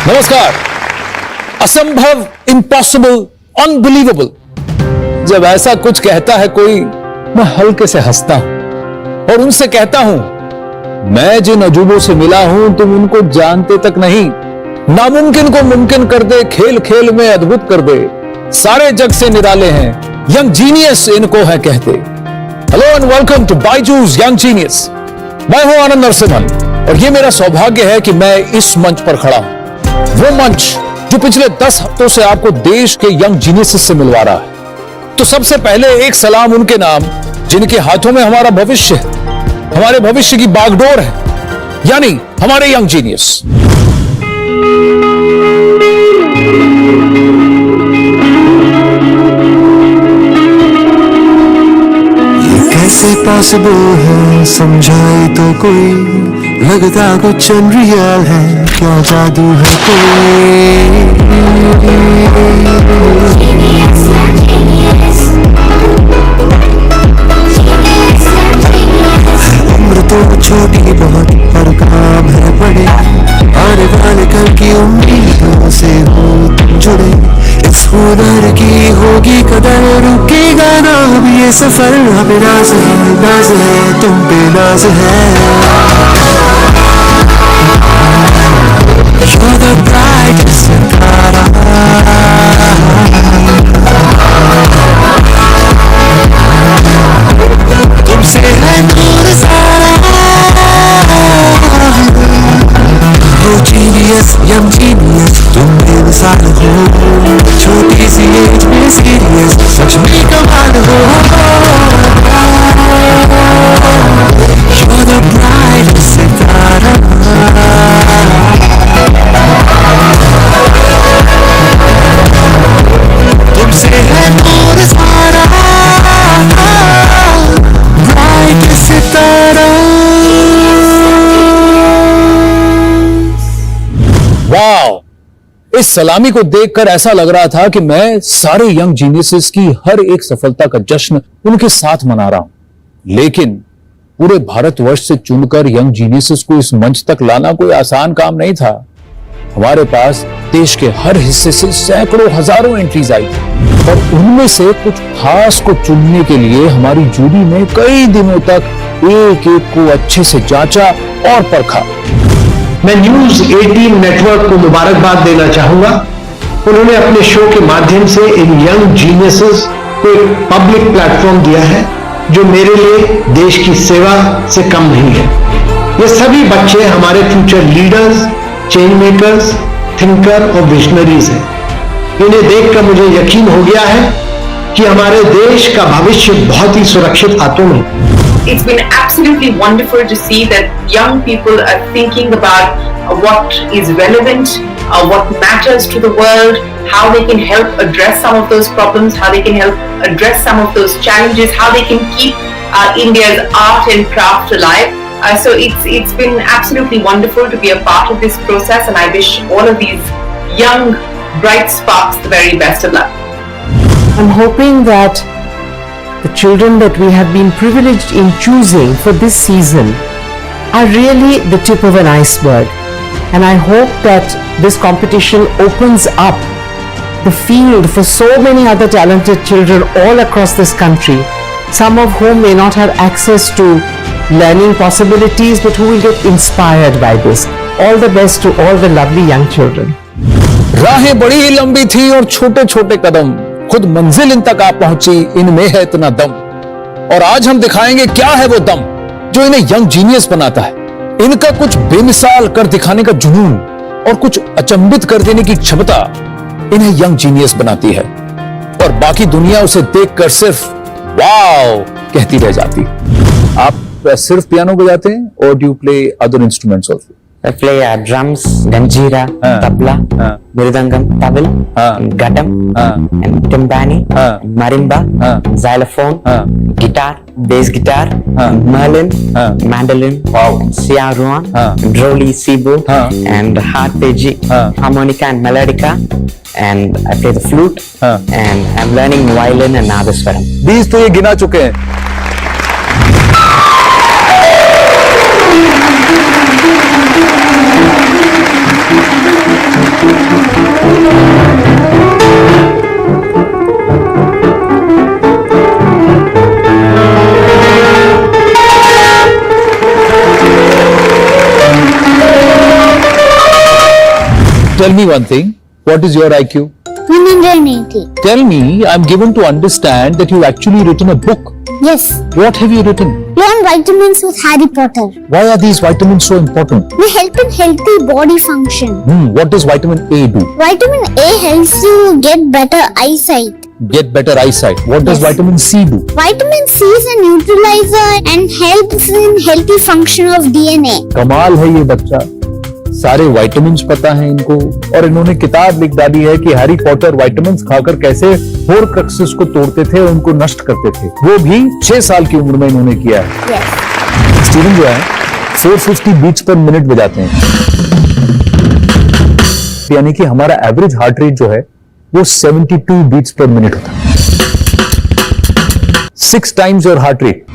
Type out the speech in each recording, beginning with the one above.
नमस्कार। असंभव, impossible, unbelievable, जब ऐसा कुछ कहता है कोई, मैं हल्के से हंसता हूं और उनसे कहता हूं, मैं जिन अजूबों से मिला हूं तुम उनको जानते तक नहीं। नामुमकिन को मुमकिन कर दे, खेल खेल में अद्भुत कर दे, सारे जग से निराले हैं, यंग जीनियस इनको है कहते। Hello and welcome to Byju's young genius. मैं हूं आनंद नरसिम्हन और यह मेरा सौभाग्य है कि मैं इस मंच पर खड़ा हूं, वो मंच जो पिछले 10 हफ्तों से आपको देश के यंग जीनियस से मिलवा रहा है। तो सबसे पहले एक सलाम उनके नाम जिनके हाथों में हमारा भविष्य है, हमारे भविष्य की बागडोर है, यानी हमारे यंग जीनियस। कैसे पॉसिबल है समझाए तो कोई, लगता कुछ अनरियल है, क्या जादू है कोई। उम्र तो छोटी बहुत पर काम है बड़े, आने वाले कल की उम्मीदों से हो तुम जुड़े। इस हुनर की होगी कदर, रुकेगा ना अब ये सफर। हमें नाज है तुम पे नाज है। You're the brightest सितारा, तुमसे है नूर सारा। हो जीनियस यंग जीनियस, तुम बेमिसाल हो, छोटी सी एज में सीरियस, सच में कमाल हो। You're the brightest सितारा, तुमसे है नूर सारा, brightest सितारा। वाओ, इस सलामी को देखकर ऐसा लग रहा था कि मैं सारे यंग जीनियसेस की हर एक सफलता का जश्न उनके साथ मना रहा हूं। लेकिन पूरे भारतवर्ष से चुनकर यंग जीनियसेस को इस मंच तक लाना कोई आसान काम नहीं था। हमारे पास देश के हर हिस्से से सैकड़ों हजारों एंट्रीज आई थी और उनमें से कुछ खास को चुनने के लिए हमारी जूरी ने कई दिनों तक एक एक को अच्छे से जांचा और परखा। मैं न्यूज 18 नेटवर्क को मुबारकबाद देना चाहूंगा। उन्होंने अपने शो के माध्यम से इन यंग जीनियसेस को एक पब्लिक प्लेटफॉर्म दिया है जो मेरे लिए देश की सेवा से कम नहीं है। ये सभी बच्चे हमारे future leaders, change makers, thinker और विजनरीज हैं। इन्हें देखकर मुझे यकीन हो गया है कि हमारे देश का भविष्य बहुत ही सुरक्षित हाथों में है। It's been absolutely wonderful to see that young people are thinking about what is relevant, what matters to the world, how they can help address some of those problems, how they can help address some of those challenges, how they can keep India's art and craft alive. So it's been absolutely wonderful to be a part of this process, and I wish all of these young, bright sparks the very best of luck. I'm hoping that the children that we have been privileged in choosing for this season are really the tip of an iceberg, and I hope that this competition opens up the field for so many other talented children all across this country, some of whom may not have access to learning possibilities but who will get inspired by this. All the best to all the lovely young children. राहें बड़ी ही लंबी थी और छोटे छोटे कदम, खुद मंजिल इन तक आ पहुंची, इनमें है इतना दम। और आज हम दिखाएंगे क्या है वो दम जो इन्हें यंग जीनियस बनाता है। इनका कुछ बेमिसाल कर दिखाने का जुनून और कुछ अचंभित कर देने की क्षमता इन्हें यंग जीनियस बनाती है, और बाकी दुनिया उसे देखकर सिर्फ वाओ कहती रह जाती। आप सिर्फ पियानो बजाते हैं और do you play other instruments also? I play drums, ganjira, tabla, mirdangam, tabal, gadam, and timbani, marimba, xylophone, guitar, bass guitar, merlin, mandolin, siaruan, droli, sibu, and harpeji, harmonica and melodica, and I play the flute, and I'm learning violin and nadaswaram. These तो ये गिना चुके हैं। Tell me one thing. What is your IQ? 180. Tell me, I'm given to understand that you've actually written a book. Yes. What have you written? Learn vitamins with Harry Potter. Why are these vitamins so important? They help in healthy body function. What does vitamin A do? Vitamin A helps you get better eyesight. Get better eyesight. What does Yes. vitamin C do? Vitamin C is a neutralizer and helps in healthy function of DNA. कमाल है ये बच्चा, सारे vitamins पता है इनको, और इन्होंने किताब लिख डाली है कि हैरी पॉटर विटामिन्स खाकर कैसे होर्क्रक्सेस को तोड़ते थे, उनको नष्ट करते थे, वो भी 6 साल की उम्र में इन्होंने किया है। Yes. स्टीवन जो है 450 बीट्स पर मिनट बजाते हैं, यानी कि हमारा एवरेज हार्ट रेट जो है वो 72 बीट्स पर मिनट होता है। 6 टाइम्स योर हार्ट रेट।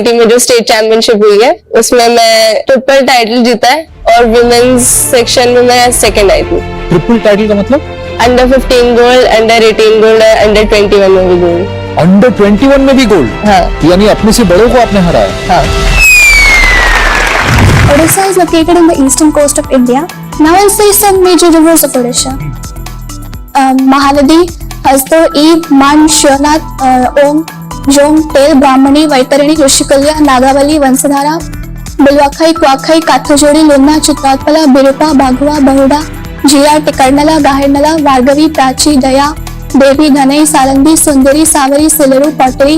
में जो स्टेट चैंपियनशिप हुई है उसमें मैं ट्रिपल टाइटल जीता है और वुमेन्स सेक्शन में मैं सेकंड आई थी। ट्रिपल टाइटल का मतलब? Under 15 gold, under 18 gold, under 21 में भी गोल्ड। अंडर 21 में भी गोल्ड? हाँ। यानी अपने से बड़ों को आपने हराया? हाँ। Odisha is located in the eastern coast of India. Now I'll say some major rivers of Odisha. Mahanadi, Hasdo, Ib, Man, Shivanath, Om, Jom, Tel, Brahmani, Vaitarani, Rishikalya, Nagavali, Vansadhara, Bilwakhai, Kwakhai, Kathajodi, Lumna, Chitratpala, Birupa, Baghua, Bahuda, Jia, Tikarnala, Gaharnala, Vargavi, Prachi, Daya, Devi, Dhanai, Salandi, Sundari, Savari, Silaru, Pottery,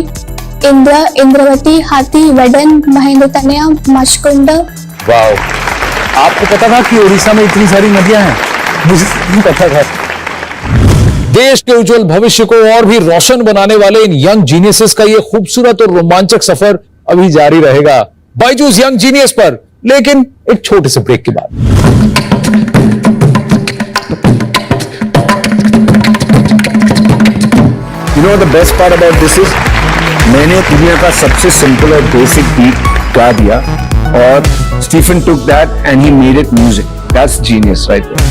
Indra, Indravati, Hathi, Vedan, Mahendra Tanya, Mashkunda. Wow, आपको पता था कि उड़ीसा में इतनी सारी नदियां हैं? मुझे नहीं पता था। देश के उज्जवल भविष्य को और भी रोशन बनाने वाले इन यंग जीनियसेस का ये खूबसूरत और रोमांचक सफर अभी जारी रहेगा बायजूस यंग जीनियस पर, लेकिन एक छोटे से ब्रेक के बाद। You know the best part about this is, मैंने दुनिया का सबसे सिंपल और बेसिक बीट गा दिया और Stephen took that and he made it music. That's genius right there.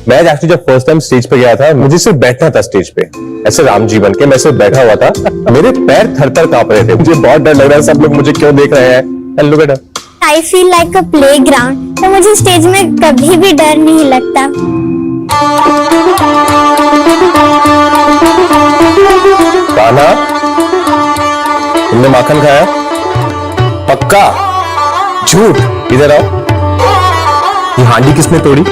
मैं एक्चुअली जब फर्स्ट टाइम स्टेज पे गया था, मुझे सिर्फ बैठना था स्टेज पे, ऐसे राम जी बन के मैं सिर्फ बैठा हुआ था, मेरे पैर थर-थर कांप रहे थे, मुझे बहुत डर लग रहा है, सब लोग मुझे क्यों देख रहे हैं। And look at him. I feel like a playground. तो मुझे स्टेज में कभी भी डर नहीं लगता। कान्हा, तुमने माखन खाया? पक्का? झूठ? इधर आओ। ये हांडी किसने तोड़ी?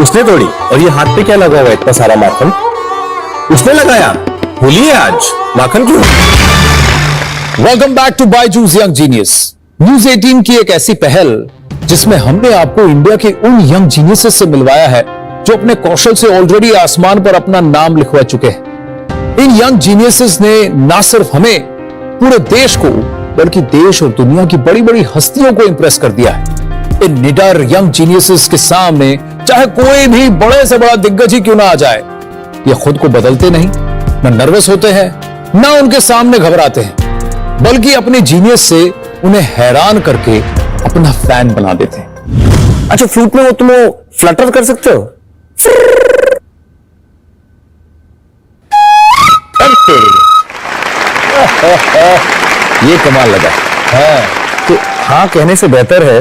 उसने तोड़ी। और ये हाथ पे क्या लगा हुआ है इतना सारा माखन? उसने लगाया। होली है आज, माखन क्यों? Welcome back to Byju's young genius. News 18 की एक ऐसी पहल जिसमें हमने आपको इंडिया के उन यंग जीनियसेस से मिलवाया है जो अपने कौशल से ऑलरेडी आसमान पर अपना नाम लिखवा चुके हैं। इन यंग जीनियसेस ने ना सिर्फ हमें, पूरे देश को, बल्कि देश और दुनिया की बड़ी बड़ी हस्तियों को इंप्रेस कर दिया है। इन निडर यंग जीनियसेस के सामने चाहे कोई भी बड़े से बड़ा दिग्गज ही क्यों ना आ जाए, ये खुद को बदलते नहीं, न नर्वस होते हैं, न उनके सामने घबराते हैं, बल्कि अपने जीनियस से उन्हें हैरान करके अपना फैन बना देते हैं। अच्छा, फ्लूट में वो तुम फ्लटर कर सकते हो? ये कमाल लगा। हाँ, तो हाँ कहने से बेहतर है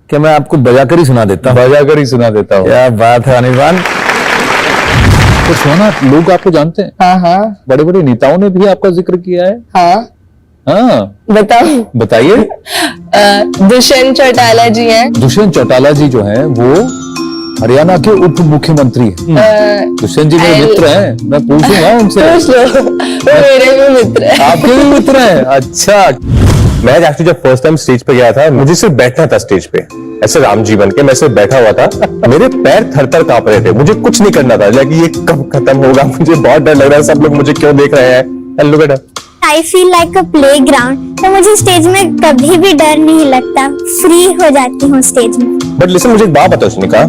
कि मैं आपको बजाकर ही सुना देता हूँ। बजाकर ही सुना देता हूँ। क्या बात है अनिर्बान। तो सुना, लोग आपको जानते हैं। हाँ हाँ। बड़े बड़े नेताओं ने भी आपका जिक्र किया है। हाँ हाँ, बताओ। बताइए। दुष्यंत चौटाला जी हैं। दुष्यंत चौटाला जी जो हैं वो हरियाणा के उप मुख्यमंत्री हैं। दुष्यंत जी मेरे मित्र हैं, मैं पूछूंगा उनसे। पूछ लो, वो मेरे भी मित्र हैं। आपके भी मित्र हैं? अच्छा। मैं एक्चुअली जब फर्स्ट टाइम स्टेज पे गया था, मुझे सिर्फ बैठना था स्टेज पे, ऐसे राम जी बन के मैं सिर्फ बैठा हुआ था, मेरे पैर थर-थर कांप रहे थे, मुझे कुछ नहीं करना था, लेकिन ये कब खत्म होगा, मुझे बहुत डर लग रहा है, सब लोग मुझे क्यों देख रहे हैं। And look at him. I feel like a playground. तो मुझे स्टेज में कभी भी डर नहीं लगता, फ्री हो जाती हूँ स्टेज में। बट लिसन, मुझे एक बात बताओ सुनिका,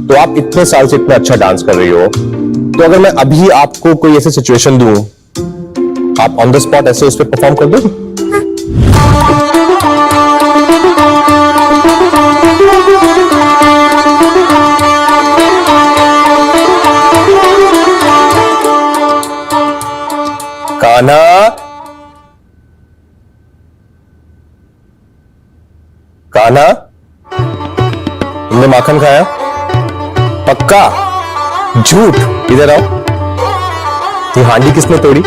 तो आप इतने साल से इतना अच्छा डांस कर रही हो, तो अगर मैं अभी आपको कोई ऐसी सिचुएशन दूं, आप ऑन द स्पॉट ऐसे उस पर परफॉर्म कर दो? कान्हा, कान्हा, तुमने माखन खाया? पक्का? झूठ? इधर आओ। ये हांडी किसने तोड़ी?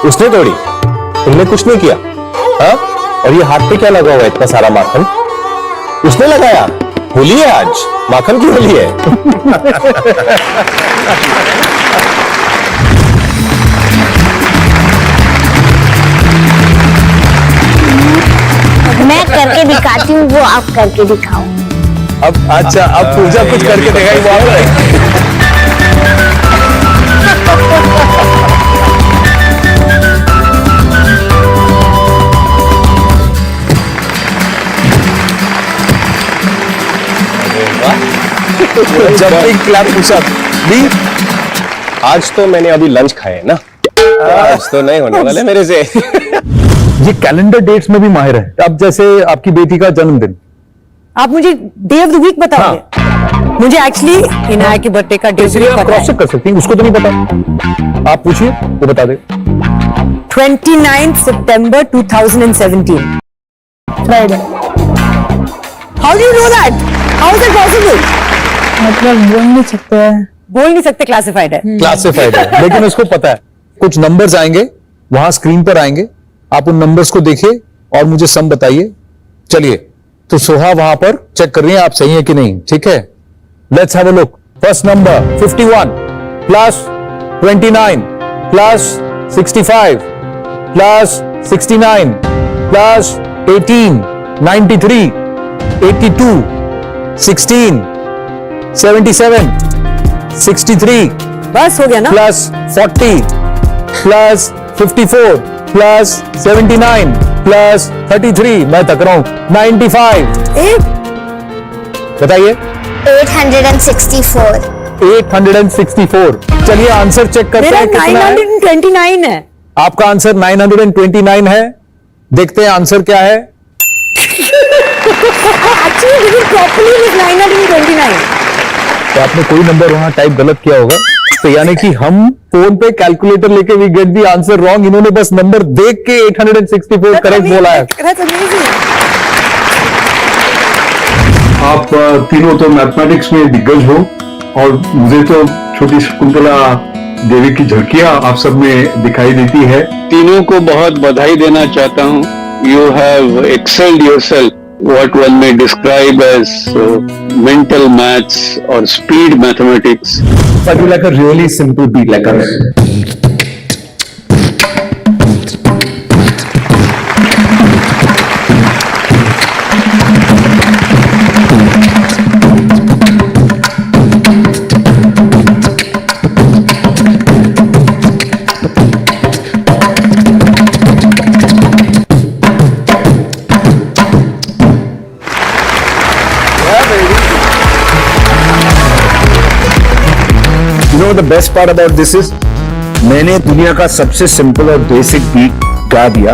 उसने तोड़ी? तुमने कुछ नहीं किया? हाँ? और ये हाथ पे क्या लगा हुआ है इतना सारा माखन? उसने लगाया? होली है आज, माखन की होली है। मैं करके दिखाती हूँ, वो आप करके दिखाओ। अब अच्छा, अब पूजा कुछ करके दिखाई वो आप है। जंपिंग क्लैप पुशअप भी। आज तो मैंने अभी लंच खाया है ना, आज तो नहीं होने वाले मेरे से। ये कैलेंडर डेट्स में भी माहिर है। अब जैसे आपकी बेटी का जन्मदिन, आप मुझे डे ऑफ द वीक बताओगे? मुझे एक्चुअली इनाया के बर्थडे का डे इसलिए आप क्रॉस चेक कर सकती हैं, उसको तो नहीं पता, आप पूछिए वो बता दे। 29 सितंबर 2017 Friday. How do you know that? How is it possible? मतलब बोल नहीं सकते, क्लासिफाइड है। क्लासिफाइड है, लेकिन उसको पता है। कुछ नंबर्स आएंगे वहां स्क्रीन पर आएंगे, आप उन नंबर्स को देखिए और मुझे सम बताइए। चलिए, तो सोहा वहां पर चेक कर रही है आप सही है कि नहीं, ठीक है? Let's have a look. First number 51 plus 29 plus 65 plus 69 plus 18 93 82 16 77 63 बस हो गया ना? प्लस 40 प्लस 54 प्लस 79 प्लस 33, मैं तक रहा हूं 95। बताइए। 864। 864। चलिए आंसर चेक करते हैं कितना है। 929 है। आपका आंसर 929 है। देखते हैं आंसर क्या है। Actually, properly was 929. तो आपने कोई नंबर वहां टाइप गलत किया होगा, तो यानी कि हम फोन पे कैलकुलेटर लेके we get the answer wrong. इन्होंने बस नंबर देख के 864 करेक्ट बोला है। आप तीनों तो मैथमेटिक्स में दिग्गज हो, और मुझे तो छोटी शकुंतला देवी की झलकियां आप सब में दिखाई देती है। तीनों को बहुत बधाई देना चाहता हूँ। You have excelled yourself what one may describe as mental maths or speed mathematics. I do like a really simple beat, like a the best part about this is मैंने दुनिया का सबसे सिंपल और बेसिक बीट गा दिया,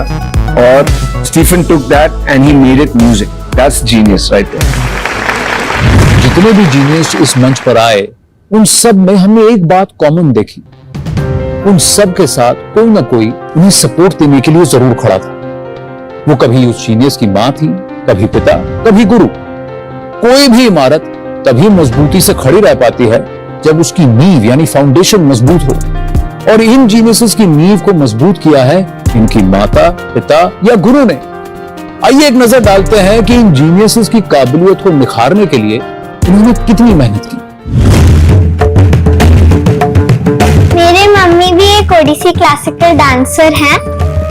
और Stephen took that and he made it music. That's genius right there. जितने भी जीनियस इस मंच पर आए, उन सब में हमने एक बात कॉमन देखी। उन सब के साथ कोई ना कोई उन्हें सपोर्ट देने के लिए जरूर खड़ा था। वो कभी उस जीनियस की मां थी, कभी पिता, कभी गुरु। कोई भी इमारत तभी मजबूती से खड़ी रह पाती है जब उसकी नींव यानी फाउंडेशन मजबूत हो, और इन जीनियसेस की नींव को मजबूत किया है इनकी माता, पिता या गुरु ने। आइए एक नजर डालते हैं कि इन जीनियसेस की काबिलियत को निखारने के लिए इन्होंने कितनी मेहनत की। मेरी मम्मी भी एक ओडिसी क्लासिकल डांसर हैं।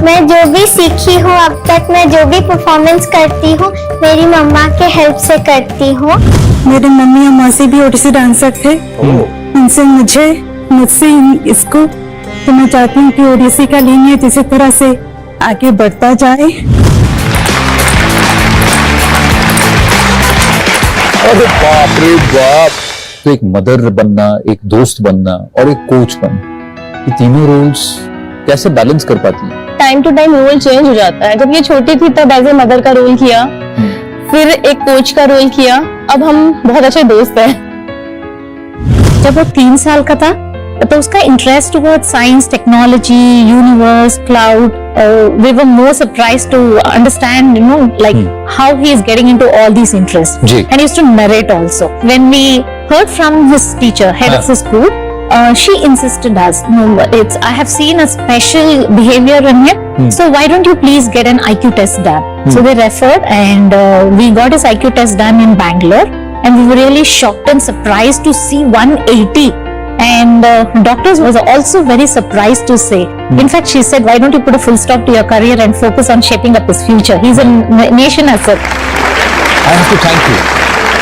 मैं जो भी सीखी हूँ अब तक, मैं जो भी परफॉर्मेंस करती हूँ, मेरी मम्मा के हेल्प से करती हूँ। मेरे मम्मी और मौसी भी ओडिसी डांसर थे। उनसे मुझसे इसको, तो मैं चाहती हूँ कि ओडिसी का लीनियज इसी तरह से आगे बढ़ता जाए। अरे बाप रे बाप! तो एक मदर बनना, एक दोस्त बनना और एक कोच बनना, ये तीनों रोल्स कैसे बैलेंस कर पाती है? Time to time role change हो जाता है। जब ये छोटी थी तब एज ए मदर का रोल किया, फिर एक कोच का रोल किया, अब हम बहुत अच्छे दोस्त हैं। जब वो 3 साल का था तो उसका interest toward science, technology, universe, cloud, we were more surprised to understand, like how he is getting into all these interests. जी. And he used to narrate also. When we heard from his teacher, head of the school, she insisted us, no, I have seen a special behavior in him. So why don't you please get an IQ test done? So they referred, and we got his IQ test done in Bangalore, and we were really shocked and surprised to see 180. And doctors was also very surprised to say. In fact, she said, why don't you put a full stop to your career and focus on shaping up his future? He's a nation asset. I have to thank you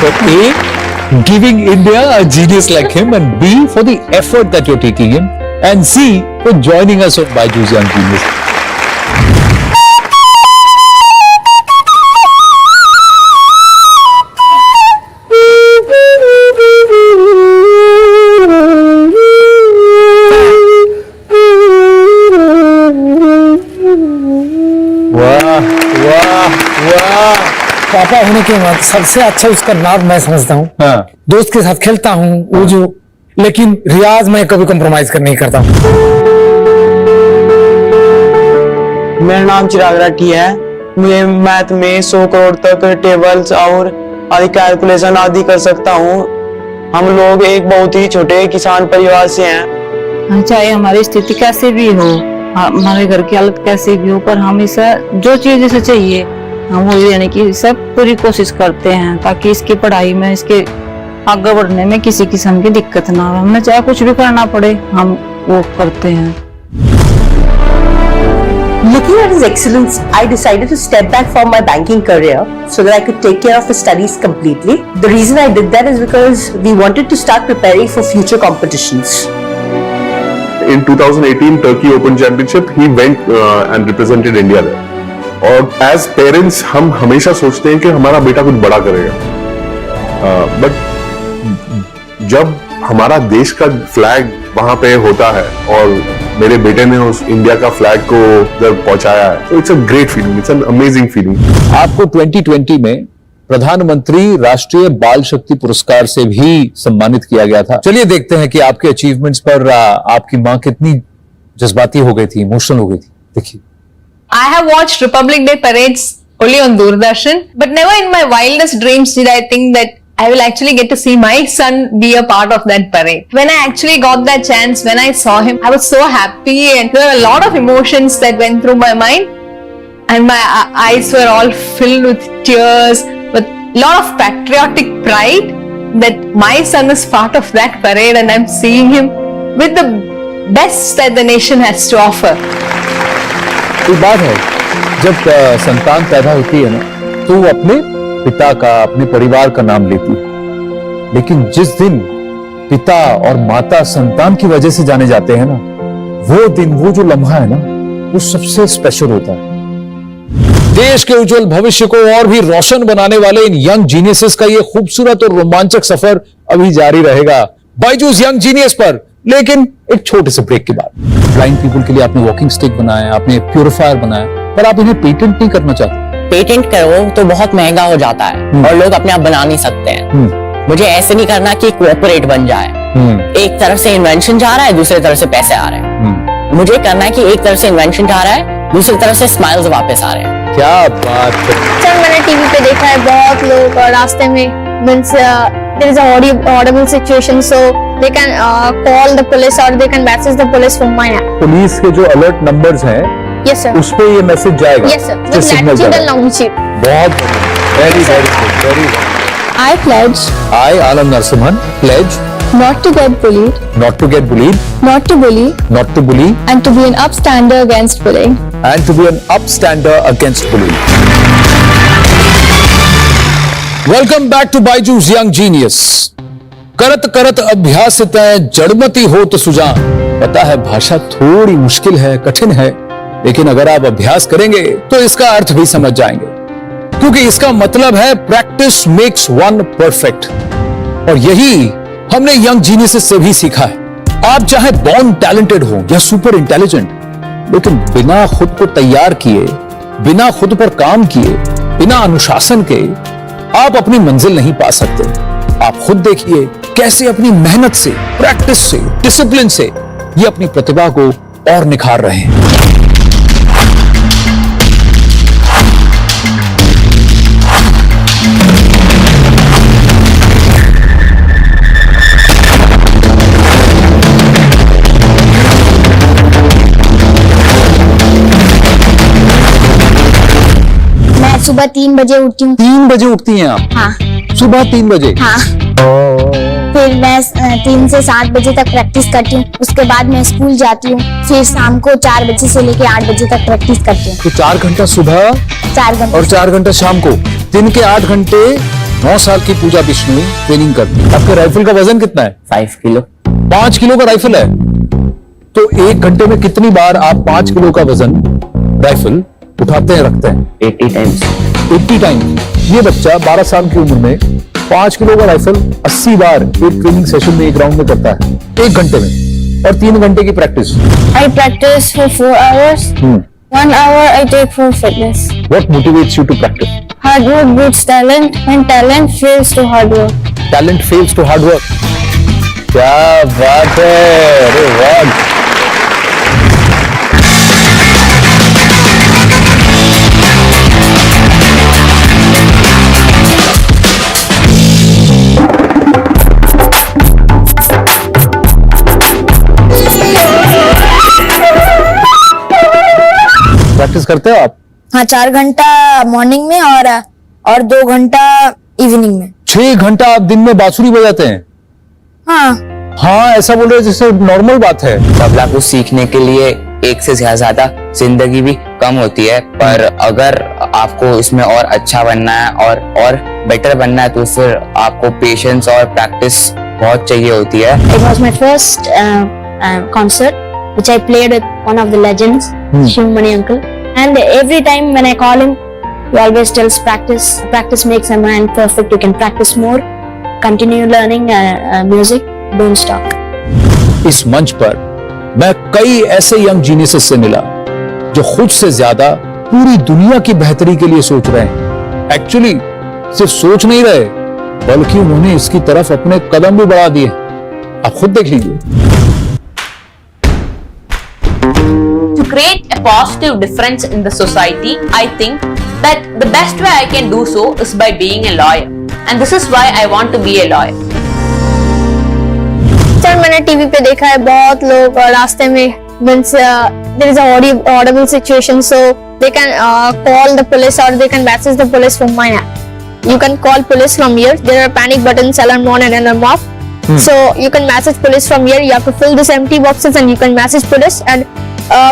for A, giving India a genius like him, and B, for the effort that you're taking him, and C, for joining us on Byju's Young Genius. पापा होने के बाद सबसे अच्छा उसका नाम मैं समझता हूँ। दोस्त के साथ खेलता हूँ वो जो, लेकिन रियाज मैं कभी कॉम्प्रोमाइज कर नहीं करता हूँ। मेरा नाम चिराग राठी है। मुझे मैथ में 100 करोड़ तक टेबल्स और आदि कैलकुलेशन आदि कर सकता हूँ। हम लोग एक बहुत ही छोटे किसान परिवार से हैं। चाहे हमारी स्थिति कैसे भी हो, हमारे घर की हालत कैसी भी हो, पर हम इसे जो चीज इसे चाहिए हम वो यानी कि सब पूरी कोशिश करते हैं ताकि इसकी पढ़ाई में, इसके आगे बढ़ने में किसी किस्म की दिक्कत ना हो। हमें चाहे कुछ भी करना पड़े हम वो करते हैं। Looking at his excellence, I decided to step back from my banking career so that I could take care of his studies completely. The reason I did that is because we wanted to start preparing for future competitions. In 2018 Turkey Open Championship, he went and represented India there. और as parents हम हमेशा सोचते हैं कि हमारा बेटा कुछ बड़ा करेगा, बट जब हमारा देश का फ्लैग वहां पे होता है और मेरे बेटे ने उस इंडिया का फ्लैग को जब पहुंचाया है, तो it's a great feeling, it's an amazing feeling. आपको 2020 में प्रधानमंत्री राष्ट्रीय बाल शक्ति पुरस्कार से भी सम्मानित किया गया था। चलिए देखते हैं कि आपके अचीवमेंट्स पर आपकी मां कितनी जज्बाती हो गई थी, इमोशनल हो गई थी। देखिए। I have watched Republic Day parades only on Doordarshan, but never in my wildest dreams did I think that I will actually get to see my son be a part of that parade. When I actually got that chance, when I saw him, I was so happy, and there were a lot of emotions that went through my mind, and my eyes were all filled with tears, with a lot of patriotic pride that my son is part of that parade and I'm seeing him with the best that the nation has to offer. एक बात है, जब संतान पैदा होती है ना, तो वो अपने पिता का, अपने परिवार का नाम लेती है, लेकिन जिस दिन पिता और माता संतान की वजह से जाने जाते हैं ना, वो दिन, वो जो लम्हा है ना, वो सबसे स्पेशल होता है। देश के उज्जवल भविष्य को और भी रोशन बनाने वाले इन यंग जीनियसेस का ये खूबसूरत और रोमांचक सफर अभी जारी रहेगा बायजूस यंग जीनियस पर, लेकिन एक छोटे से ब्रेक के बाद। ब्लाइंड पीपल के लिए आपने वॉकिंग स्टिक बनाया, आपने प्यूरिफायर बनाया, पर आप इन्हें पेटेंट नहीं करना चाहते। पेटेंट करो तो बहुत महंगा हो जाता है और लोग अपने आप बना नहीं सकते हैं। मुझे ऐसे नहीं करना कि कोऑपरेट बन जाए। एक तरफ से इन्वेंशन जा रहा है, दूसरी तरफ से पैसे आ रहे हैं। मुझे करना है कि एक तरफ से इन्वेंशन जा रहा है, दूसरी तरफ से स्माइल्स वापस आ रहे हैं। क्या बात है। सर मैंने टीवी पे देखा है बहुत लोग रास्ते में means there is a audible situation, so they can call the police or they can message the police from my app. Police के जो अलर्ट नंबर्स हैं, Yes sir. उस पे ये मैसेज जाएगा। Yes sir. With latitude and longitude. बहुत very very good, very good. I pledge I, Anand Narasimhan, pledge not to get bullied, not to get bullied, not to bully, not to bully, and to be an upstander against bullying. and to be an upstander against bullying. Welcome back to Byju's Young Genius. करत करत अभ्यास तय जड़मती हो तो सुजान। पता है भाषा थोड़ी मुश्किल है, कठिन है, लेकिन अगर आप अभ्यास करेंगे तो इसका अर्थ भी समझ जाएंगे, क्योंकि इसका मतलब है प्रैक्टिस मेक्स वन परफेक्ट। और यही हमने यंग जीनियसेस से भी सीखा है। आप चाहे बॉर्न टैलेंटेड हो या सुपर इंटेलिजेंट, लेकिन बिना खुद को तैयार किए, बिना खुद पर काम किए, बिना अनुशासन के आप अपनी मंजिल नहीं पा सकते। आप खुद देखिए कैसे अपनी मेहनत से, प्रैक्टिस से, डिसिप्लिन से ये अपनी प्रतिभा को और निखार रहे हैं। सुबह 3 बजे उठती हूँ। 3 बजे उठती हैं आप? हाँ। सुबह 3 बजे? हाँ। फिर मैं 3 से 7 बजे तक प्रैक्टिस करती हूँ। उसके बाद मैं स्कूल जाती हूँ। फिर शाम को 4 बजे से लेके 8 बजे तक प्रैक्टिस करती हूँ। तो 4 घंटा सुबह, 4 घंटे और 4 घंटा शाम को, दिन के 8 घंटे 9 साल की पूजा बिश्नोई ट्रेनिंग करती है। आपके राइफल का वजन कितना है? 5 किलो। 5 किलो का राइफल है। तो 1 घंटे में कितनी बार आप 5 किलो का वजन राइफल उठाते हैं, रखते हैं? 80 टाइम्स। 80 टाइम्स। ये बच्चा 12 साल की उम्र में 5 किलो का राइफल 80 बार एक ट्रेनिंग सेशन में, एक राउंड में करता है, 1 घंटे में। और 3 घंटे की practice. I practice for 4 hours. 1 hour I take for fitness. What motivates you to practice? Hard work beats talent, and talent fails to hard work. Talent fails to hard work. क्या बात है, अरे वाह। प्रैक्टिस करते हो आप? हाँ, 4 घंटा मॉर्निंग में और 2 घंटा इवनिंग में। 6 घंटा आप दिन में बांसुरी बजाते हैं? हाँ। हाँ, ऐसा बोल रहे हैं जैसे नॉर्मल बात है। तबला को सीखने के लिए एक से ज्यादा जिंदगी भी कम होती है, पर अगर आपको इसमें और अच्छा बनना है और बेटर बनना है तो फिर आपको पेशेंस और प्रैक्टिस बहुत चाहिए होती है। It was my first concert which I played with one of the legends, Shiv Mani uncle. And every time when I call him, he always tells practice. Practice makes a man perfect. You can practice more. Continue learning music. Don't stop. इस मंच पर मैं कई ऐसे young geniuses से मिला जो खुद से ज्यादा पूरी दुनिया की बेहतरी के लिए सोच रहे हैं। एक्चुअली सिर्फ सोच नहीं रहे, बल्कि उन्होंने इसकी तरफ अपने कदम भी बढ़ा दिए। आप खुद देख लीजिए। To create a positive difference in the society, I think that the best way I can do so is by being a lawyer. And this is why I want to be a lawyer. Sir, मैंने TV पे देखा है बहुत लोग रास्ते में there is a audible situation, so they can call the police or they can message the police from my app. You can call police from here. There are panic buttons, alarm on and alarm off. So you can message police from here. You have to fill this empty boxes and you can message police. And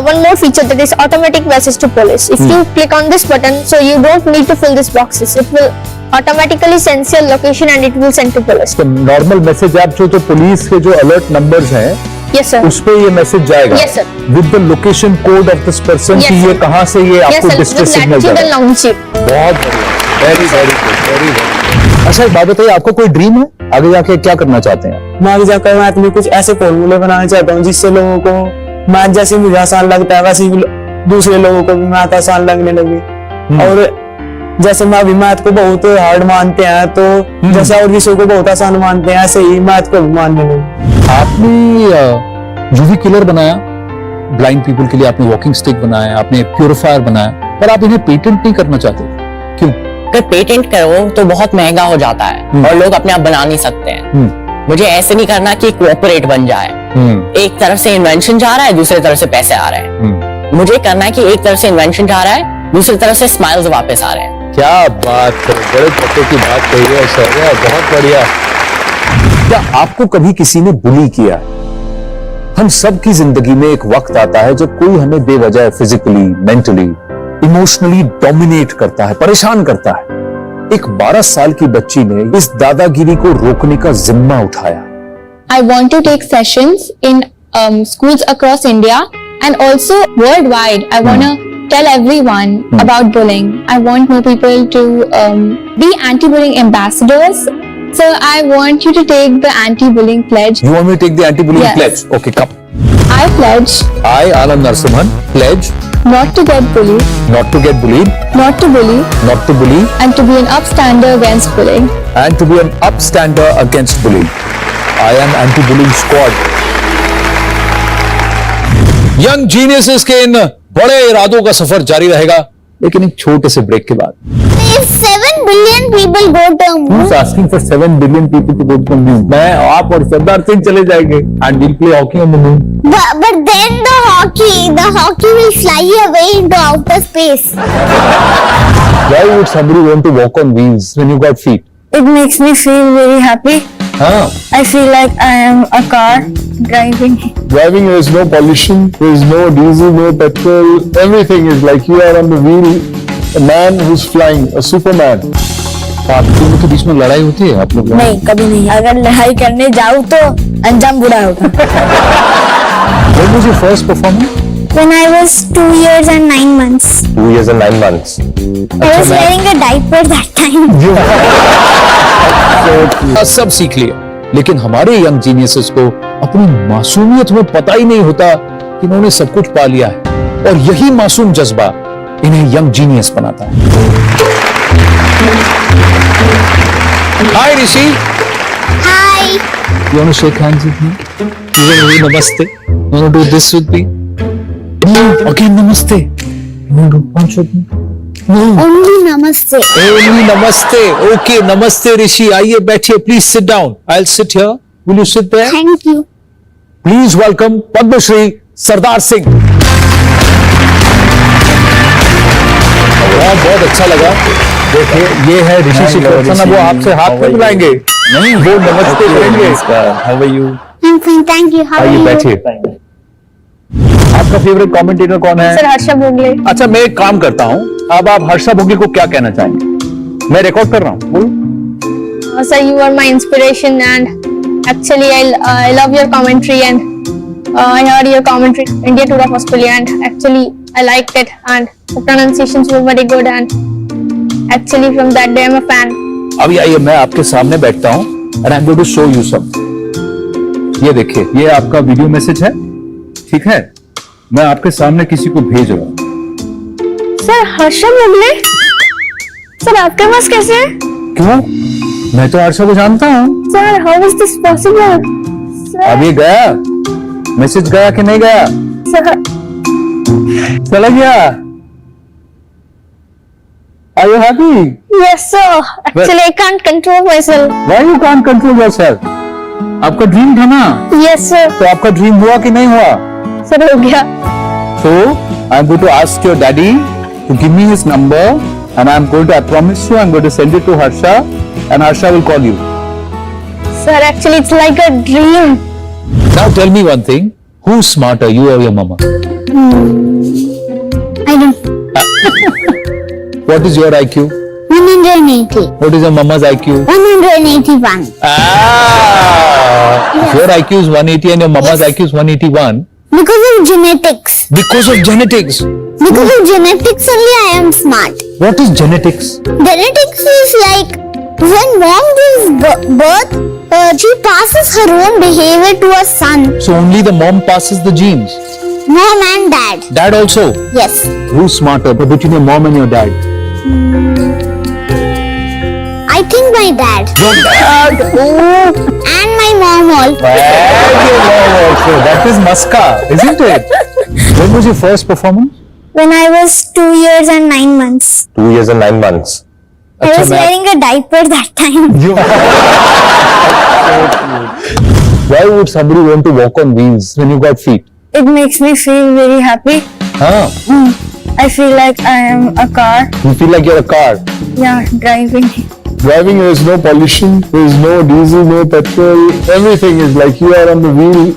one more feature, that is automatic message to police. If you click on this button, so you don't need to fill these boxes. It will automatically sense your location and it will send to police. तो normal message आप जो police के जो alert numbers हैं, yes sir, उस पे ये message जाएगा? yes sir, with the location code of this person कि ये कहाँ से ये आपको डिस्ट्रेस सिग्नल जाएगा। बहुत बढ़िया, very very good, very very. अच्छा, एक बात बताइए, आपको कोई ड्रीम है आगे जाके क्या करना चाहते हैं? मैं आगे जाकर मैथ में कुछ ऐसे फॉर्मूले बनाना चाहता हूँ जिससे लोगों को मैथ जैसे मुझे आसान लगता है वैसे ही दूसरे लोगों को भी मैथ आसान लगने लगे। और जैसे मैं अभी मैथ को बहुत हार्ड मानते हैं, तो जैसे और विषयों को बहुत आसान मानते हैं, ऐसे ही मैथ को भी मानने लगे। आपने यूवी किलर बनाया, ब्लाइंड पीपल के लिए आपने वॉकिंग स्टिक बनाया, आपने प्यूरिफायर बनाया, पर आप इन्हें पेटेंट नहीं करना चाहते, क्यों? अगर पेटेंट करो तो बहुत महंगा हो जाता है और लोग अपने आप बना नहीं सकते हैं। मुझे ऐसे नहीं करना कि कॉर्पोरेट बन जाए। एक तरफ से इन्वेंशन जा रहा है, दूसरी तरफ से पैसे आ रहे हैं। मुझे करना है कि एक तरफ से इन्वेंशन जा रहा है, दूसरी तरफ से स्माइल्स वापस आ रहे हैं। क्या बात है, बड़े पते की बात कही है सर, बहुत बढ़िया। क्या आपको कभी किसी ने बुली किया? हम सब की जिंदगी में एक वक्त आता है जब कोई हमें बेवजह फिजिकली, मेंटली, इमोशनली डोमिनेट करता है, परेशान करता है। एक 12 साल की बच्ची ने इस दादागिरी को रोकने का जिम्मा उठाया। I want to take sessions in schools across India and also worldwide. I want to tell everyone about bullying. I want more people to be anti-bullying ambassadors. So I want you to take the anti-bullying pledge. You want me to take the anti-bullying pledge? Okay, come. I pledge I, Anand Narasimhan, pledge not to get bullied, not to get bullied, not to bully, not to bully, and to be an upstander against bullying. and to be an upstander against bullying. I am anti-bullying squad. Young geniuses के इन बड़े इरादों का सफर जारी रहेगा, लेकिन एक छोटे से ब्रेक के बाद. If 7 billion people go to moon, Who's asking for 7 billion people to go to the moon? मैं, आप और सरदार सिंह चले जाएंगे and we'll play hockey on the moon. but then the hockey will fly away into outer space. Why would somebody want to walk on wheels when you got feet? It makes me feel very happy. Huh? I feel like I am a car driving. Driving, there is no pollution, there is no diesel, no petrol, everything is like you are on the wheel, a man who's flying, a superman. आप दोनों के बीच में लड़ाई होती है आप लोग? नहीं, कभी नहीं. अगर लड़ाई करने जाऊँ तो अंजाम बुरा होगा. When was your first performance? When I was 2 years and 9 months. 2 years and 9 months. I was wearing a diaper that time. सब सीख लिया, लेकिन हमारे यंग जीनियसेस को अपनी मासूमियत में पता ही नहीं होता कि इन्होंने सब कुछ पा लिया है, और यही मासूम जज्बा इन्हें यंग जीनियस बनाता है. हाय ऋषि. Hi. You want to shake hands with me? You want to do namaste? You want to do this with me? No. Again namaste. You want to do punch with me? No. Only namaste. Only namaste. Okay, namaste Rishi. आइए बैठिए. Please sit down. I'll sit here. Will you sit there? Thank you. Please welcome Padma Shri Sardar Singh. बहुत अच्छा लगा. देखिए, ये है ऋषि शिखर. वो आपसे हाथ में मिलाएंगे. नहीं, वो नमस्ते करेंगे. How are you? I'm fine. Thank you. How are आइए you? बैठिए. आपका फेवरेट कमेंटेटर कौन है? सर हर्षा भोगले. अच्छा, मैं एक काम करता हूँ. अब आप हर्षा भोगले को क्या कहना चाहेंगे? मैं रिकॉर्ड कर रहा हूँ. बोलो. Sir, you are my inspiration, and actually I love your commentary, and I heard your commentary India Tour of Australia, and actually I liked it, and the pronunciations were very good, and actually from that day I'm a fan. अभी आइए, मैं आपके सामने बैठता हूँ and I'm going to show you something. ये देखिए, ये आपका वीडियो मैसेज है, ठीक है? मैं आपके सामने किसी को भेज रहा हूँ. सर हर्षा भोगले, सर आपके पास कैसे है? क्यों? मैं तो हर्षा को जानता हूँ. Sir how is this possible? अभी गया मैसेज, गया कि नहीं गया? सर चला गया. Are you happy? yes sir, actually I can't control myself. Why you can't control yourself? आपका ड्रीम था ना? yes sir. तो आपका ड्रीम हुआ कि नहीं हुआ? सर हो गया. So I'm going to ask your daddy to give me his number, and I'm going to, I promise you, I'm going to send it to Harsha, and Harsha will call you. Sir, actually it's like a dream. Now tell me one thing, who's smarter, you or your mama? I don't. What is your IQ? 180. What is your mama's IQ? 181. If your IQ is 180 and your mama's IQ is 181. Because of genetics. Because of genetics. Because of genetics only I am smart. What is genetics? Genetics is like when mom gives birth, she passes her own behavior to her son. So only the mom passes the genes. Mom and dad. Dad also. Yes. Who's smarter between your mom and your dad? I think my dad. Your dad. Oh. And my mom also. And your mom also. That is Maska, isn't it? When was your first performance? When I was 2 years and 9 months. 2 years and 9 months. I was wearing a diaper that time. Why would somebody want to walk on wheels when you got feet? It makes me feel very happy. Huh? I feel like I am a car. You feel like you're a car. Yeah, driving. Driving, there is no pollution, there is no diesel, no petrol, everything is like you are on the wheel,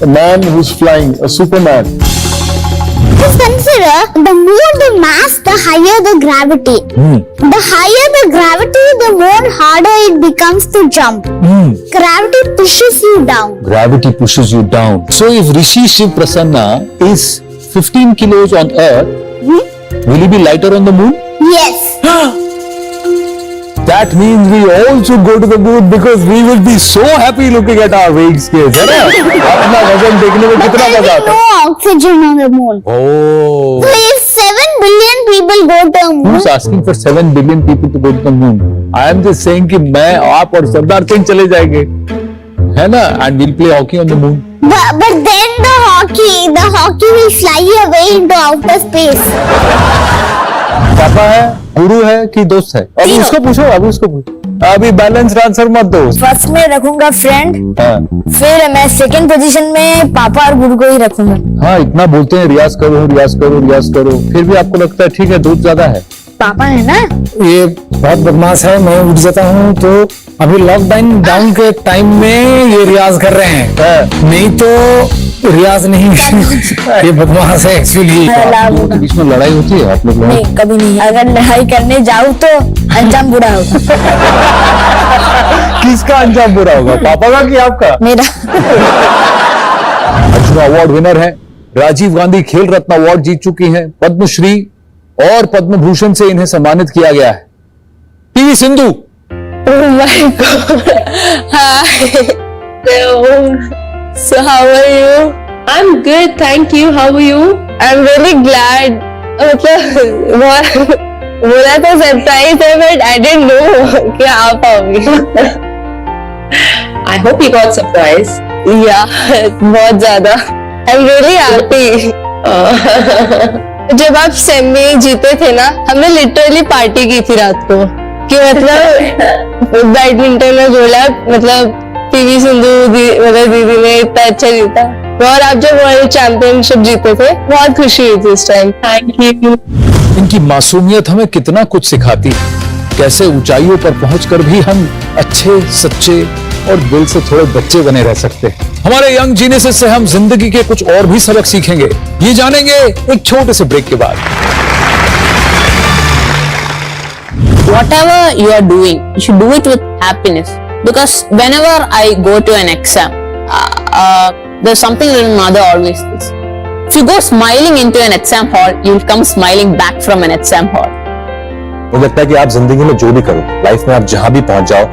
a man who's flying, a superman. Just consider, the more the mass, the higher the gravity. The higher the gravity, the more harder it becomes to jump. Gravity pushes you down. Gravity pushes you down. So if Rishi Shiv Prasanna is 15 kilos on Earth, will he be lighter on the moon? Yes. That means we also go to the moon because we will be so happy looking at our wings kids, है ना? अपना वजन देखने में कितना मजा आता है। No oxygen on the moon. Oh. So if 7 billion people go to the moon, Who's asking for 7 billion people to go to the moon? I am just saying कि मैं, आप और सरदार सिंह चले जाएंगे, है ना? And we'll play hockey on the moon. but then the hockey will fly away into outer space. पापा है, गुरु है कि दोस्त है? अभी उसको पूछो, अभी बैलेंस आंसर मत दो। फर्स्ट में रखूंगा फ्रेंड, फिर मैं सेकंड पोजीशन में पापा और गुरु को ही रखूंगा। हाँ, इतना बोलते हैं रियाज करो रियाज करो रियाज करो, फिर भी आपको लगता है ठीक है दूध ज्यादा है। पापा है ना, ये बहुत बदमाश है, मैं उठ जाता हूँ तो अभी लॉकडाउन के टाइम में ये रियाज कर रहे हैं, नहीं तो रियाज नहीं। ये बदमाश है एक्चुअली। के बीच में लड़ाई होती है आप लोग? नहीं, कभी नहीं। अगर लड़ाई करने जाऊँ तो अंजाम बुरा होगा। किसका अंजाम बुरा होगा, पापा का कि आपका? मेरा। अर्जुन अवार्ड विनर है, राजीव गांधी खेल रत्न अवार्ड जीत चुकी हैं, पद्मश्री और पद्म भूषण से इन्हें सम्मानित किया गया है। PV Sindhu. Oh my God. Hi. So how are you? I'm good, thank you. How are you? I'm really glad. मतलब बोला तो सरप्राइज है, but I didn't know कि आप आओगे। I hope you got surprised. Yeah, बहुत ज़्यादा। I'm really happy. जब आप सेमी जीते थे ना, हमने लिटरली पार्टी की थी रात को, कि मतलब बैडमिंटन में बोला, मतलब पीवी सिंधु मतलब दीदी ने इतना अच्छा जीता, और आप जब वर्ल्ड चैंपियनशिप जीते थे, बहुत खुशी हुई थी उस टाइम। Thank you. इनकी मासूमियत हमें कितना कुछ सिखाती है, कैसे ऊंचाइयों पर पहुंचकर भी हम अच्छे सच्चे और दिल से थोड़े बच्चे बने रह सकते हैं। हमारे यंग जीनियसेस से हम जिंदगी के कुछ और भी सबक सीखेंगे, ये जानेंगे एक छोटे से ब्रेक के बाद। Whatever you are doing, you should do it with happiness. Because whenever I go to an exam, there's something that my mother always says. If you go smiling into an exam hall, you will come smiling back from an exam hall. मुझे लगता है कि आप जिंदगी में जो भी करो, लाइफ में आप जहां भी पहुंच जाओ,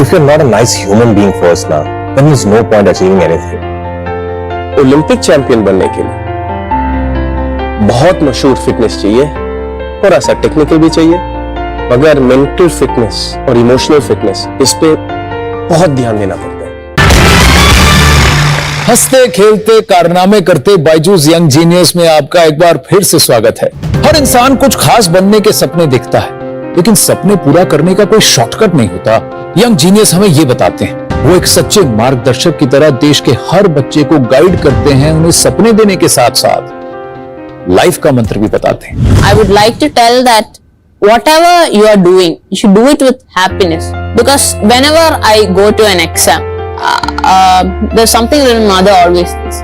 if you're not a nice human being first now, then there's no point achieving anything. Olympic champion बनने के लिए बहुत मशहूर फिटनेस चाहिए, थोड़ा सा टेक्निकल भी चाहिए, मगर मेंटल फिटनेस और इमोशनल फिटनेस, इस पे बहुत ध्यान देना पड़ता है। हंसते खेलते कारनामे करते बायजूस यंग जीनियस में आपका एक बार फिर से स्वागत है। हर इंसान कुछ खास बनने के सपने देखता है, लेकिन सपने पूरा करने का कोई शॉर्टकट नहीं होता। यंग जीनियस हमें ये बताते हैं, वो एक सच्चे मार्गदर्शक की तरह देश के हर बच्चे को गाइड करते हैं, उन्हें सपने देने के साथ साथ लाइफ का मंत्र भी बताते हैं। I would like to tell that whatever you are doing, you should do it with happiness. Because whenever I go to an exam, there's something that my mother always says.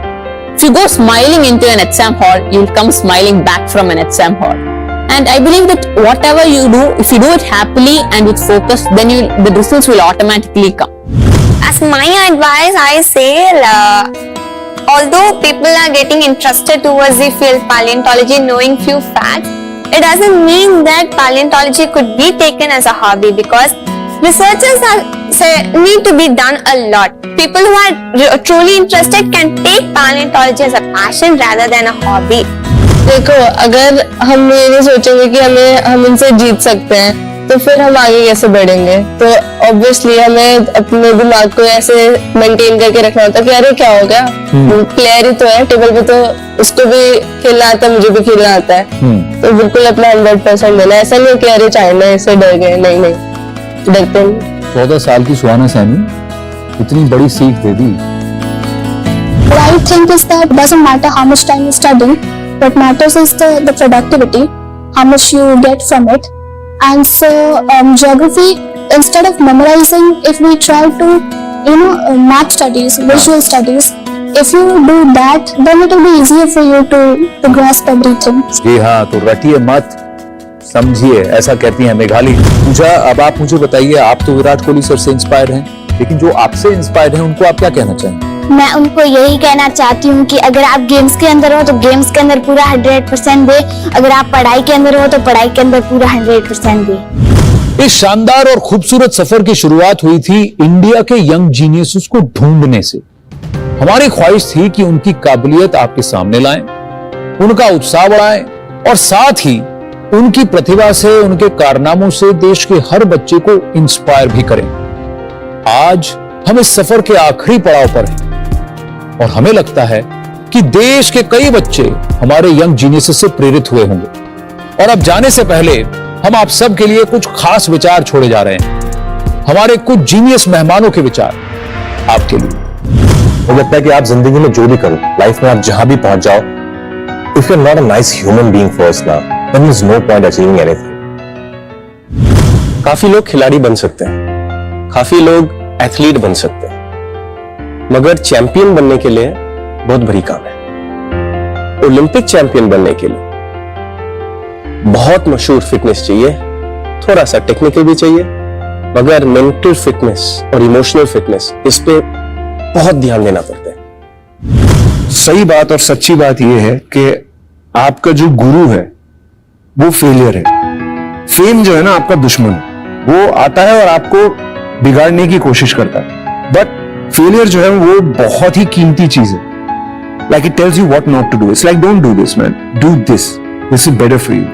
If you go smiling into an exam hall, you will come smiling back from an exam hall. And I believe that whatever you do, if you do it happily and with focus, then the results will automatically come. as my advice, I say, although people are getting interested towards the field paleontology, knowing few facts, it doesn't mean that paleontology could be taken as a hobby, because researches need to be done a lot. People who are truly interested can take paleontology as a passion rather than a hobby. देखो, अगर हम ये नहीं सोचेंगे कि हम इनसे जीत सकते हैं, तो फिर हम आगे कैसे बढ़ेंगे? तो ऑब्वियसली हमें अपने दिमाग को ऐसे मेंटेन करके रखना होता है कि अरे क्या हो गया, प्लेयर ही तो है, टेबल पे तो उसको भी खेलना आता है, मुझे भी खेलना आता है, तो बिल्कुल अपना 100% देना। ऐसा नहीं कि अरे चाइना इससे डर गए, नहीं डरते नहीं। 14 साल की सुहाना सैनी इतनी बड़ी सीख दे दी। What I think is that it doesn't matter how much time you study, what matters is the productivity, how much you get from it. And so geography, instead of memorizing, if we try to math studies, visual studies, if you do that, then it will be easier for you to grasp everything. जी हाँ, तो रटिए मत, समझिए, ऐसा कहती हैं मेघाली। पूजा, अब आप मुझे बताइए, आप तो विराट कोहली सर से इंस्पायर्ड हैं, लेकिन जो आपसे इंस्पायर्ड हैं उनको आप क्या कहना चाहेंगे? मैं उनको यही कहना चाहती हूँ कि अगर आप गेम्स के अंदर हो तो गेम्स के अंदर पूरा 100% दे, अगर आप पढ़ाई के अंदर हो तो पढ़ाई के अंदर पूरा 100% दे। इस शानदार और खूबसूरत सफर की शुरुआत हुई थी इंडिया के यंग जीनियस को ढूंढने से। हमारी ख्वाहिश थी कि उनकी काबिलियत आपके सामने लाएं, उनका उत्साह बढ़ाएं और साथ ही उनकी प्रतिभा से, उनके कारनामों से देश के हर बच्चे को इंस्पायर भी करें। आज हम इस सफर के आखिरी पड़ाव पर हैं और हमें लगता है कि देश के कई बच्चे हमारे यंग जीनियस से प्रेरित हुए होंगे। और अब जाने से पहले हम आप सब के लिए कुछ खास विचार छोड़े जा रहे हैं, हमारे कुछ जीनियस मेहमानों के विचार आपके लिए। मुझे लगता है कि आप जिंदगी में जो भी करो, लाइफ में आप जहां भी पहुंच जाओ, if you are not a nice human being first now, then there is no point achieving anything. काफी लोग खिलाड़ी बन सकते हैं, काफी लोग एथलीट बन सकते हैं, मगर चैंपियन बनने के लिए बहुत बड़ी काम है। ओलंपिक चैंपियन बनने के लिए बहुत मशहूर फिटनेस चाहिए, थोड़ा सा टेक्निकल भी चाहिए, मगर मेंटल फिटनेस और इमोशनल फिटनेस, इस पे बहुत ध्यान देना पड़ता है। सही बात और सच्ची बात यह है कि आपका जो गुरु है वो फेलियर है। फेम जो है ना आपका दुश्मन है, वो आता है और आपको बिगाड़ने की कोशिश करता है। बट फेलियर जो है वो बहुत ही कीमती चीज है। Like it tells you what not to do. It's like don't do this man, do this, this is better for you.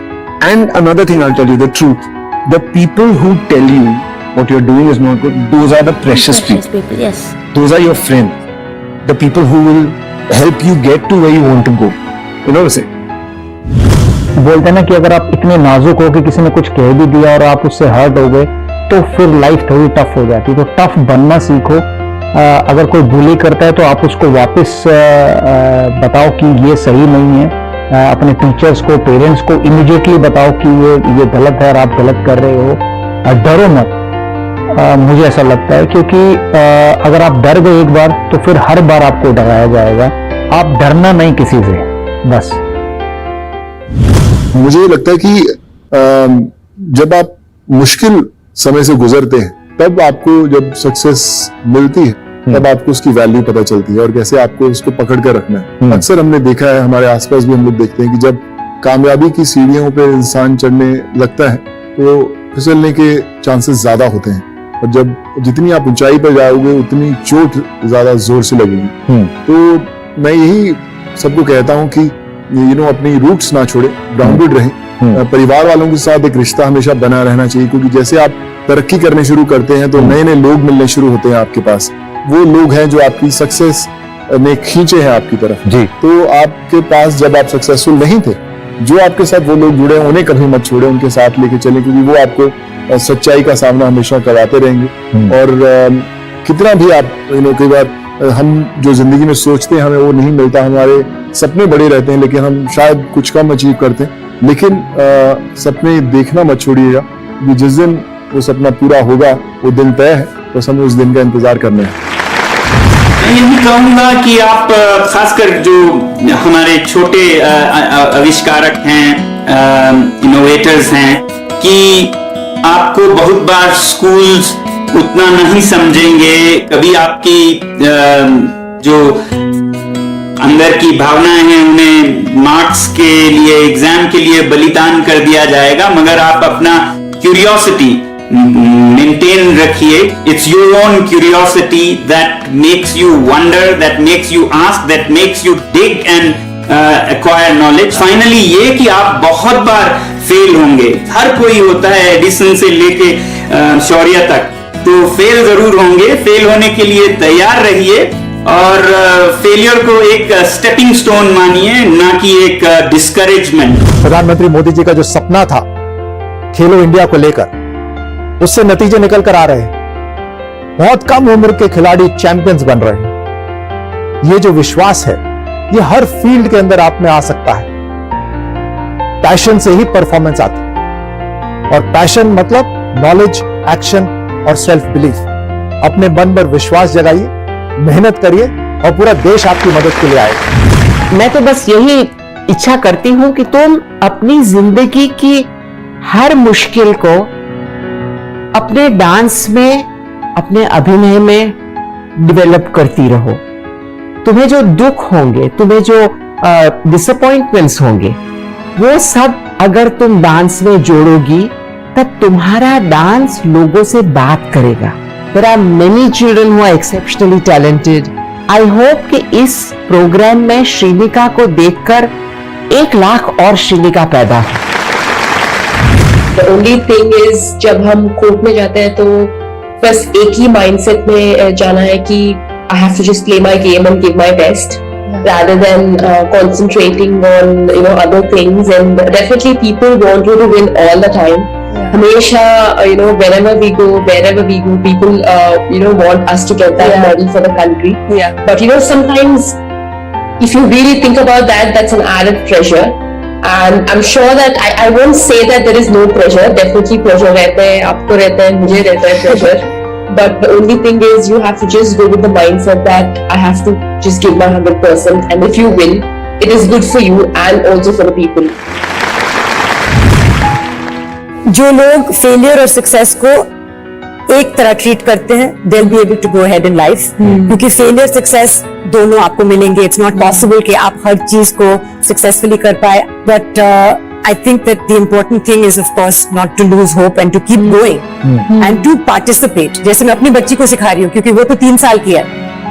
And another thing I will tell you the truth, the people who tell you what you are doing is not good, those are the precious people. Yes. Those are your friends, the people who will help you get to where you want to go. You know what I'm saying? बोलते हैं ना कि अगर आप इतने नाजुक हो कि किसी ने कुछ कह भी दिया और आप उससे हर्ट हो गए तो फिर लाइफ थोड़ी टफ हो जाती है। तो टफ बनना सीखो। अगर कोई बुली करता है तो आप उसको वापस बताओ कि ये सही नहीं है। अपने टीचर्स को, पेरेंट्स को इमीडिएटली बताओ कि ये गलत है और आप गलत कर रहे हो। डरो मत। मुझे ऐसा लगता है क्योंकि अगर आप डर गए एक बार तो फिर हर बार आपको डराया जाएगा। आप डरना नहीं किसी से, बस। मुझे लगता है कि जब आप मुश्किल समय से गुजरते हैं तब आपको जब सक्सेस मिलती है तब आपको उसकी वैल्यू पता चलती है और कैसे आपको उसको पकड़ कर रखना है। अक्सर हमने देखा है, हमारे आसपास भी हम लोग देखते हैं कि जब कामयाबी की सीढ़ियों पे इंसान चढ़ने लगता है तो फिसलने के चांसेस ज्यादा होते हैं और जब जितनी आप ऊंचाई पर जाओगे उतनी चोट ज्यादा जोर से लगेगी। तो मैं यही सबको कहता हूं कि अपनी रूट्स ना छोड़े, ग्राउंडेड रहें। परिवार वालों के साथ एक रिश्ता हमेशा बना रहना चाहिए, क्योंकि जैसे आप तरक्की करने शुरू करते हैं तो नए नए लोग मिलने शुरू होते हैं आपके पास। वो लोग हैं जो आपकी सक्सेस में खींचे हैं आपकी तरफ जी। तो आपके पास जब आप सक्सेसफुल नहीं थे, जो आपके साथ वो लोग जुड़े हैं उन्हें कभी मत छोड़े, उनके साथ लेके चलें, क्योंकि वो आपको सच्चाई का सामना हमेशा कराते रहेंगे। और कितना भी आप कई बार हम जो जिंदगी में सोचते हैं हमें वो नहीं मिलता, हमारे सपने बड़े रहते हैं लेकिन हम शायद कुछ कम अचीव करते हैं। लेकिन सपने देखना मत छोड़िएगा, क्योंकि जिस दिन वो सपना पूरा होगा वो दिन तय है, बस हमें उस दिन का इंतजार करना है। मैं यही कहूंगा कि आप खासकर जो हमारे छोटे आविष्कारक हैं, इनोवेटर्स हैं, कि आपको बहुत बार स्कूल्स उतना नहीं समझेंगे। कभी आपकी जो अंदर की भावनाएं हैं उन्हें मार्क्स के लिए, एग्जाम के लिए बलिदान कर दिया जाएगा, मगर आप अपना क्यूरियोसिटी मेंटेन रखिए। It's your own curiosity that makes you wonder, that makes you ask, that makes you dig and acquire knowledge. Finally ये कि आप बहुत बार फेल होंगे, हर कोई होता है, एडिसन से लेके शौर्य तक, तो फेल जरूर होंगे। फेल होने के लिए तैयार रहिए और फेलियर को एक स्टेपिंग स्टोन मानिए, ना कि एक डिस्करेजमेंट। प्रधानमंत्री मोदी जी का जो सपना था खेलो इंडिया को लेकर, उससे नतीजे निकल कर आ रहे हैं। बहुत कम उम्र के खिलाड़ी चैंपियंस बन रहे हैं। ये जो विश्वास है ये हर फील्ड के अंदर आप में आ सकता है। पैशन से ही परफॉर्मेंस आती है, और पैशन मतलब नॉलेज, एक्शन और सेल्फ बिलीफ। अपने मन पर विश्वास जगाइए, मेहनत करिए और पूरा देश आपकी मदद के लिए आएगा। मैं तो बस यही इच्छा करती हूं कि तुम अपनी जिंदगी की हर मुश्किल को अपने डांस में, अपने अभिनय में डेवलप करती रहो। तुम्हें जो दुख होंगे, तुम्हें जो डिसअपॉइंटमेंट्स होंगे, वो सब अगर तुम डांस में जोड़ोगी तब तुम्हारा डांस लोगों से बात करेगा। There are many children who are exceptionally talented. I hope कि इस प्रोग्राम में श्रीनिका को देखकर 1 लाख और श्रीनिका पैदा हो। The only thing is जब हम कोर्ट में जाते हैं तो बस एक ही माइंडसेट में जाना है कि I have to just play my game and give my best rather than concentrating on other things, and definitely people want you to win all the time. हमेशा whenever we go, wherever we go, people want us to get that medal for the country. But sometimes if you really think about that, that's an added pressure. And I'm sure that I won't say that there is no pressure. Definitely pressure रहता है, आपको रहता है, मुझे रहता है pressure. But the only thing is you have to just go with the mindset that I have to just give my 100%, and if you win, it is good for you and also for the people. जो लोग failure और success को एक तरह treat करते हैं, they'll be able to go ahead in life. क्योंकि failure success दोनों आपको मिलेंगे. इट्स नॉट पॉसिबल कि आप हर चीज को सक्सेसफुली कर पाए. But I think that the important thing is of course not to lose hope and to keep going and to participate. जैसे मैं अपनी बच्ची को सिखा रही हूँ, क्योंकि वो तो 3 साल की है.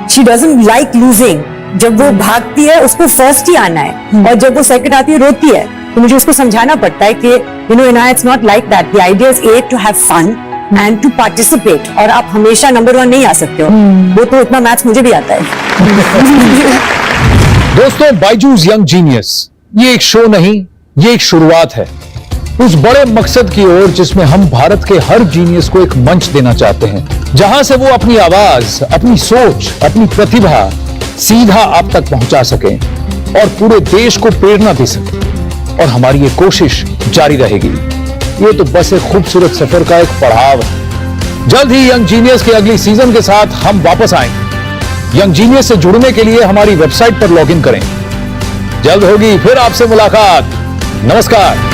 She doesn't like losing. जब वो भागती है उसको फर्स्ट ही आना है, और जब वो सेकंड आती है रोती है. तो मुझे उसको समझाना पड़ता है कि इना it's not like that. The idea is a to have fun and to participate. और आप हमेशा नंबर 1 नहीं आ सकते हो. वो तो इतना मैथ्स मुझे भी आता है. दोस्तों, बायजूस यंग जीनियस ये एक शो नहीं, ये एक शुरुआत है उस बड़े मकसद की ओर जिसमें हम भारत के हर जीनियस को एक मंच देना चाहते हैं, जहां से वो अपनी आवाज, अपनी सोच, अपनी प्रतिभा सीधा आप तक पहुंचा सकें और पूरे देश को प्रेरणा दे सकें. और हमारी ये कोशिश जारी रहेगी. ये तो बस एक खूबसूरत सफर का एक पड़ाव है. जल्द ही यंग जीनियस के अगली सीजन के साथ हम वापस आएंगे. यंग जीनियस से जुड़ने के लिए हमारी वेबसाइट पर लॉगिन करें. जल्द होगी फिर आपसे मुलाकात. नमस्कार.